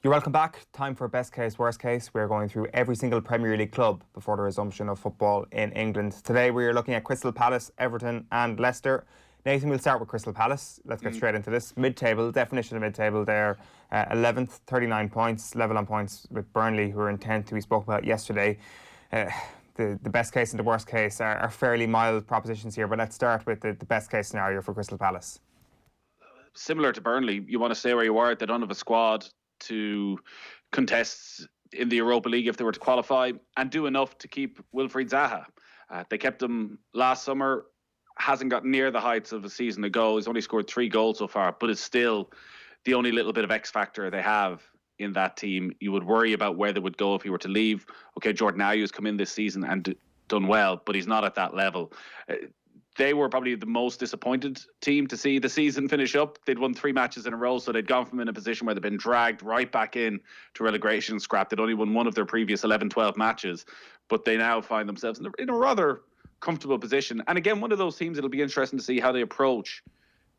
You're welcome back. Time for best case, worst case. We're going through every single Premier League club before the resumption of football in England. Today we're looking at Crystal Palace, Everton and Leicester. Nathan, we'll start with Crystal Palace. Let's get straight into this. Mid-table, definition of mid-table there. 11th, 39 points, level on points with Burnley, who are in 10th, who we spoke about yesterday. The best case and the worst case are fairly mild propositions here, but let's start with the best case scenario for Crystal Palace. Similar to Burnley, you want to stay where you are. They don't have a squad to contest in the Europa League if they were to qualify, and do enough to keep Wilfried Zaha. They kept him last summer, hasn't got near the heights of a season ago. He's only scored 3 goals so far, but it's still the only little bit of X factor they have in that team. You would worry about where they would go if he were to leave. Okay, Jordan Ayew's come in this season and done well, but he's not at that level. They were probably the most disappointed team to see the season finish up. They'd won 3 matches in a row, so they'd gone from in a position where they'd been dragged right back in to relegation scrap. They'd only won one of their previous 11, 12 matches, but they now find themselves in a rather comfortable position. And again, one of those teams, it'll be interesting to see how they approach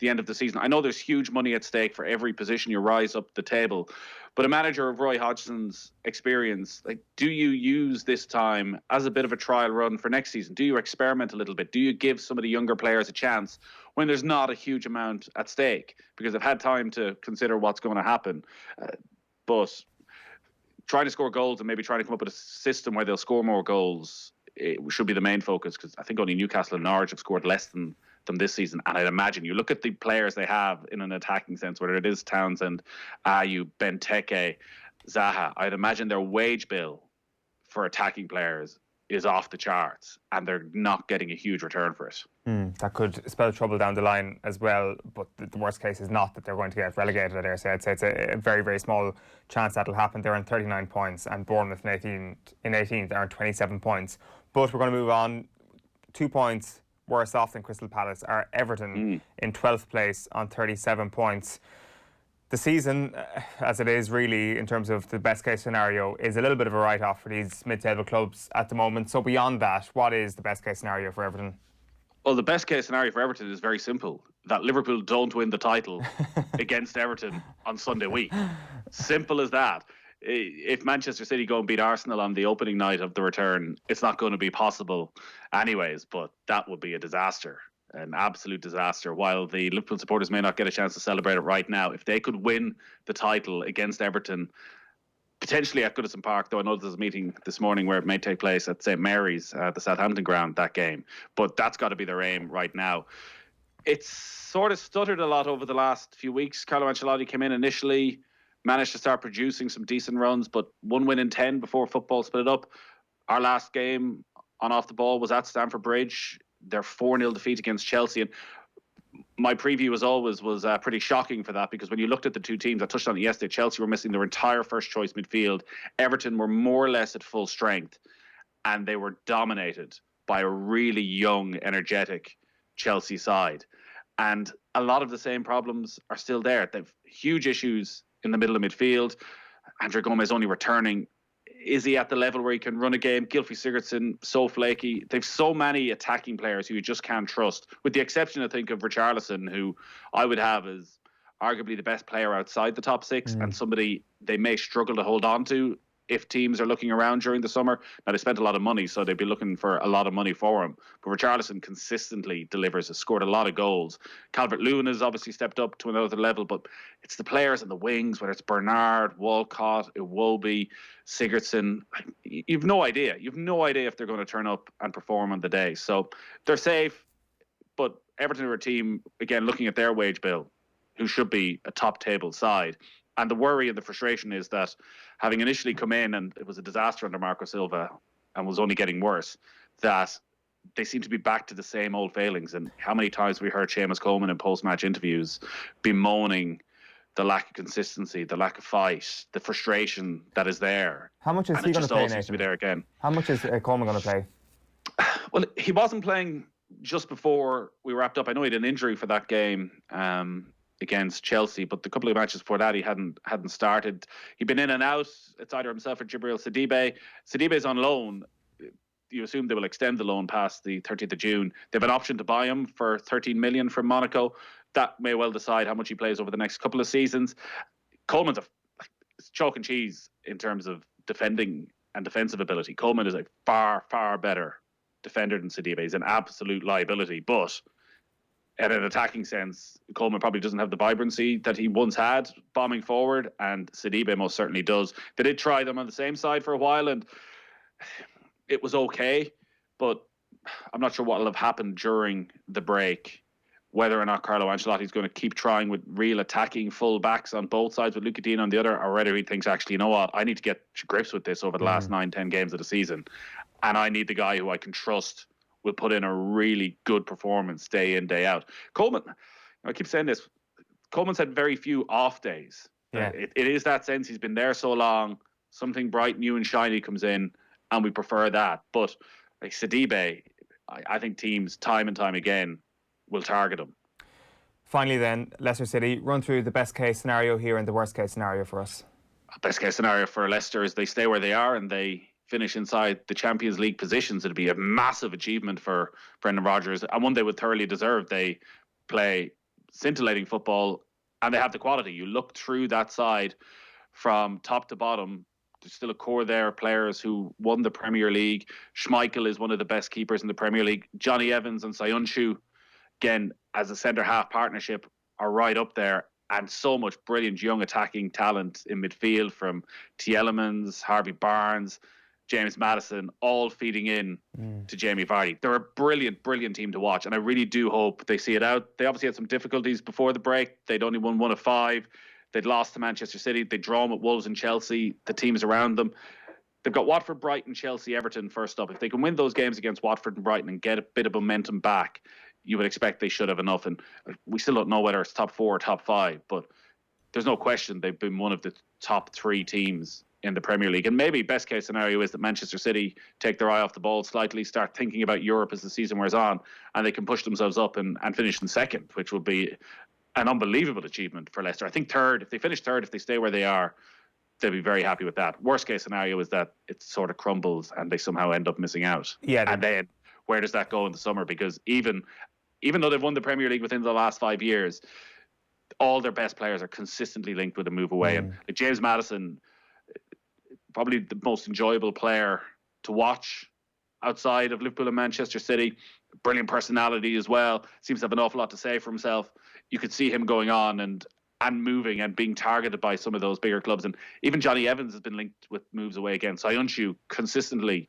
the end of the season. I know there's huge money at stake for every position you rise up the table, but a manager of Roy Hodgson's experience, like, do you use this time as a bit of a trial run for next season? Do you experiment a little bit? Do you give some of the younger players a chance when there's not a huge amount at stake? Because they've had time to consider what's going to happen. But trying to score goals and maybe trying to come up with a system where they'll score more goals, it should be the main focus, because I think only Newcastle and Norwich have scored less than them this season. And I'd imagine you look at the players they have in an attacking sense, whether it is Townsend, Ayew, Benteke, Zaha, I'd imagine their wage bill for attacking players is off the charts, and they're not getting a huge return for it. That could spell trouble down the line as well, but the worst case is not that they're going to get relegated, I dare say. I'd say it's a very, very small chance that'll happen. They're on 39 points, and Bournemouth in 18th, they're on 27 points. But we're going to move on. 2 points worse off than Crystal Palace are Everton in 12th place on 37 points. The season, as it is really in terms of the best case scenario, is a little bit of a write-off for these mid-table clubs at the moment. So beyond that, what is the best case scenario for Everton? Well, the best case scenario for Everton is very simple. That Liverpool don't win the title against Everton on Sunday week. Simple as that. If Manchester City go and beat Arsenal on the opening night of the return, it's not going to be possible anyways, but that would be a disaster, an absolute disaster. While the Liverpool supporters may not get a chance to celebrate it right now, if they could win the title against Everton, potentially at Goodison Park, though I know there's a meeting this morning where it may take place at St Mary's, the Southampton ground, that game, but that's got to be their aim right now. It's sort of stuttered a lot over the last few weeks. Carlo Ancelotti came in initially, managed to start producing some decent runs, but 1 win in 10 before football split up. Our last game on off the ball was at Stamford Bridge. Their 4-0 defeat against Chelsea. And my preview, as always, was pretty shocking for that, because when you looked at the two teams, I touched on it yesterday, Chelsea were missing their entire first choice midfield. Everton were more or less at full strength, and they were dominated by a really young, energetic Chelsea side. And a lot of the same problems are still there. They've huge issues in the middle of midfield. Andre Gomez only returning. Is he at the level where he can run a game? Gylfi Sigurdsson, so flaky. They've so many attacking players who you just can't trust, with the exception, I think, of Richarlison, who I would have as arguably the best player outside the top 6 and somebody they may struggle to hold on to if teams are looking around during the summer. Now, they spent a lot of money, so they'd be looking for a lot of money for him. But Richarlison consistently delivers, has scored a lot of goals. Calvert-Lewin has obviously stepped up to another level, but it's the players in the wings, whether it's Bernard, Walcott, Iwobi, Sigurdsson. You've no idea. You've no idea if they're going to turn up and perform on the day. So they're safe, but Everton are a team, again, looking at their wage bill, who should be a top table side. And the worry and the frustration is that, having initially come in, and it was a disaster under Marco Silva and was only getting worse, that they seem to be back to the same old failings. And how many times we heard Seamus Coleman in post-match interviews bemoaning the lack of consistency, the lack of fight, the frustration that is there. How much is he going to play, Nathan? To be there again. How much is Coleman going to play? Well, he wasn't playing just before we wrapped up. I know he had an injury for that game against Chelsea, but the couple of matches before that he hadn't started. He'd been in and out. It's either himself or Jibril Sidibe. Sidibe's on loan. You assume they will extend the loan past the 30th of June. They have an option to buy him for 13 million from Monaco. That may well decide how much he plays over the next couple of seasons. Coleman's it's chalk and cheese in terms of defending and defensive ability. Coleman is a far, far better defender than Sidibe. He's an absolute liability, but in an attacking sense, Coleman probably doesn't have the vibrancy that he once had bombing forward, and Sidibe most certainly does. They did try them on the same side for a while, and it was okay, but I'm not sure what will have happened during the break, whether or not Carlo Ancelotti is going to keep trying with real attacking full backs on both sides with Luca Digne on the other, or whether he thinks, actually, you know what, I need to get to grips with this over the last 9-10 games of the season, and I need the guy who I can trust will put in a really good performance day in, day out. Coleman, I keep saying this, Coleman's had very few off days. Yeah. It is that sense. He's been there so long, something bright, new and shiny comes in, and we prefer that. But like Sidibe, I think teams time and time again will target him. Finally then, Leicester City, run through the best case scenario here and the worst case scenario for us. Best case scenario for Leicester is they stay where they are and they finish inside the Champions League positions. It'd be a massive achievement for Brendan Rodgers, and one they would thoroughly deserve. They play scintillating football and they have the quality. You look through that side from top to bottom, there's still a core there of players who won the Premier League. Schmeichel is one of the best keepers in the Premier League. Johnny Evans and Sayunshu, again, as a centre-half partnership, are right up there. And so much brilliant young attacking talent in midfield from Tielemans, Harvey Barnes, James Maddison, all feeding in to Jamie Vardy. They're a brilliant, brilliant team to watch, and I really do hope they see it out. They obviously had some difficulties before the break. They'd only won 1 of 5. They'd lost to Manchester City. They'd drawn with Wolves and Chelsea, the teams around them. They've got Watford, Brighton, Chelsea, Everton first up. If they can win those games against Watford and Brighton and get a bit of momentum back, you would expect they should have enough. And we still don't know whether it's top 4 or top 5, but there's no question they've been one of the top 3 teams in the Premier League. And maybe best case scenario is that Manchester City take their eye off the ball slightly, start thinking about Europe as the season wears on, and they can push themselves up and finish in second, which would be an unbelievable achievement for Leicester. I think third, if they finish third, if they stay where they are, they'll be very happy with that. Worst case scenario is that it sort of crumbles and they somehow end up missing out. Yeah. And then where does that go in the summer? Because even though they've won the Premier League within the last 5 years, all their best players are consistently linked with a move away. And like James Maddison, probably the most enjoyable player to watch outside of Liverpool and Manchester City. Brilliant personality as well. Seems to have an awful lot to say for himself. You could see him going on and moving and being targeted by some of those bigger clubs. And even Johnny Evans has been linked with moves away again. Sayunshu consistently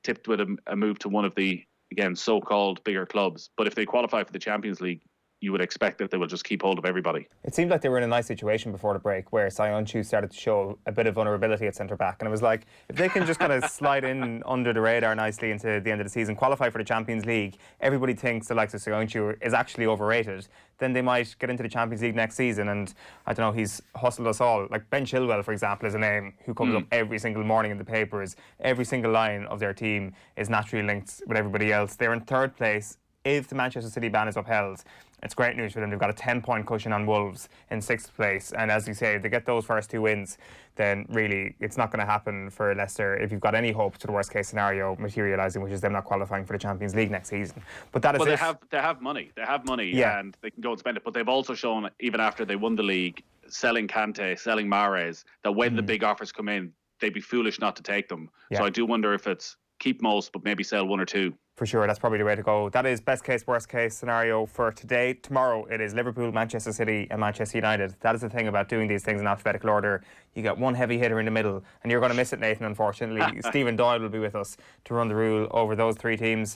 tipped with a move to one of the, again, so-called bigger clubs. But if they qualify for the Champions League, you would expect that they will just keep hold of everybody. It seemed like they were in a nice situation before the break where Sayunshu started to show a bit of vulnerability at centre-back. And it was like, if they can just kind of slide in under the radar nicely into the end of the season, qualify for the Champions League, everybody thinks the likes of Sayunshu is actually overrated, then they might get into the Champions League next season. And I don't know, he's hustled us all. Like Ben Chilwell, for example, is a name who comes up every single morning in the papers. Every single line of their team is naturally linked with everybody else. They're in third place. If the Manchester City ban is upheld, it's great news for them. They've got a 10-point cushion on Wolves in 6th place. And as you say, if they get those first 2 wins, then really it's not going to happen for Leicester if you've got any hope to the worst-case scenario materialising, which is them not qualifying for the Champions League next season. But that is they have money. They have money, and they can go and spend it. But they've also shown, even after they won the league, selling Kante, selling Mahrez, that when the big offers come in, they'd be foolish not to take them. Yeah. So I do wonder if it's keep most, but maybe sell 1 or 2. For sure, that's probably the way to go. That is best case, worst case scenario for today. Tomorrow it is Liverpool, Manchester City and Manchester United. That is the thing about doing these things in alphabetical order. You get one heavy hitter in the middle and you're going to miss it, Nathan, unfortunately. Stephen Doyle will be with us to run the rule over those 3 teams.